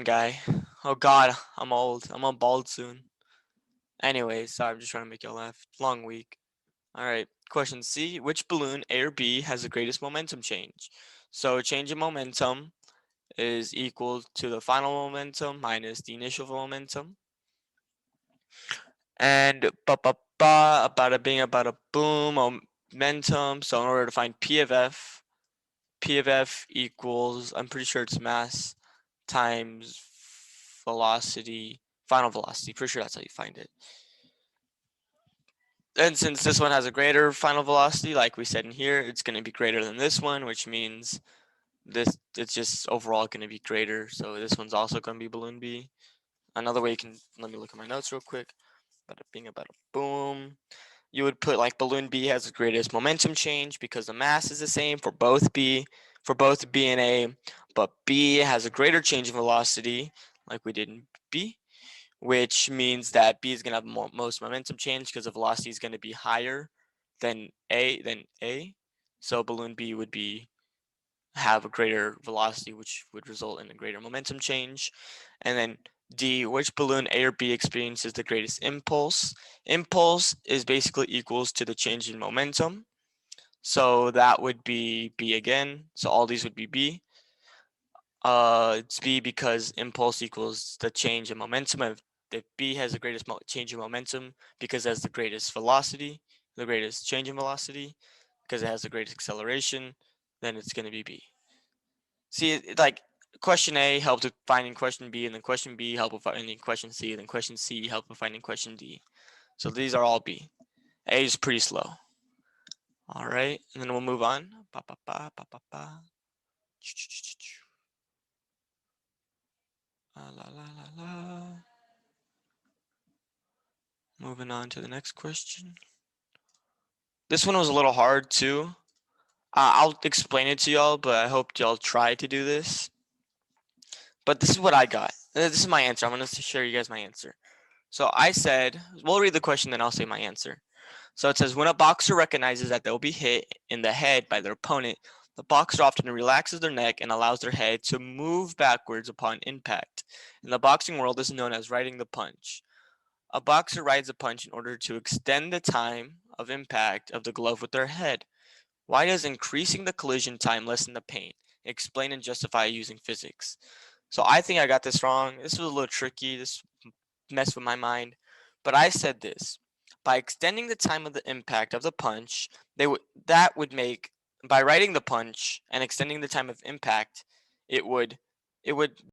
guy. Oh God, I'm old. I'm gonna bald soon. Anyways, sorry, I'm just trying to make y'all laugh. Long week. All right. Question C: which balloon, A or B, has the greatest momentum change? So change in momentum is equal to the final momentum minus the initial momentum. And bada bing, bada boom, momentum. So in order to find P of F equals, I'm pretty sure it's mass times velocity, final velocity. Pretty sure that's how you find it. And since this one has a greater final velocity, like we said in here, it's going to be greater than this one, which means this it's just overall going to be greater. So this one's also going to be balloon B. Another way you can, let me look at my notes real quick. Bada bing, bada boom. You would put like balloon B has the greatest momentum change because the mass is the same for both B and A, but B has a greater change in velocity, like we did in B, which means that B is going to have most momentum change because the velocity is going to be higher than A. So balloon B would be have a greater velocity, which would result in a greater momentum change. And then D, which balloon, A or B, experiences the greatest impulse? Impulse is basically equals to the change in momentum. So that would be B again. So all these would be B. It's B because impulse equals the change in momentum. If B has the greatest change in momentum because it has the greatest velocity, the greatest change in velocity, because it has the greatest acceleration, then it's going to be B. See, like question A helped with finding question B, and then question B helped with finding question C, and then question C helped with finding question D. So these are all B. A is pretty slow. All right, and then we'll move on. Ba, ba, ba, ba, ba, ba. La, la, la, la. Moving on to the next question. This one was a little hard too. I'll explain it to y'all, but I hope y'all try to do this. But this is what I got. This is my answer. I'm going to share you guys my answer. So I said, we'll read the question, then I'll say my answer. So it says, when a boxer recognizes that they'll be hit in the head by their opponent, the boxer often relaxes their neck and allows their head to move backwards upon impact. In the boxing world, this is known as riding the punch. A boxer rides a punch in order to extend the time of impact of the glove with their head. Why does increasing the collision time lessen the pain? Explain and justify using physics. So I think I got this wrong. This was a little tricky. This messed with my mind. But I said this. By extending the time of the impact of the punch, that would make, by writing the punch and extending the time of impact, it would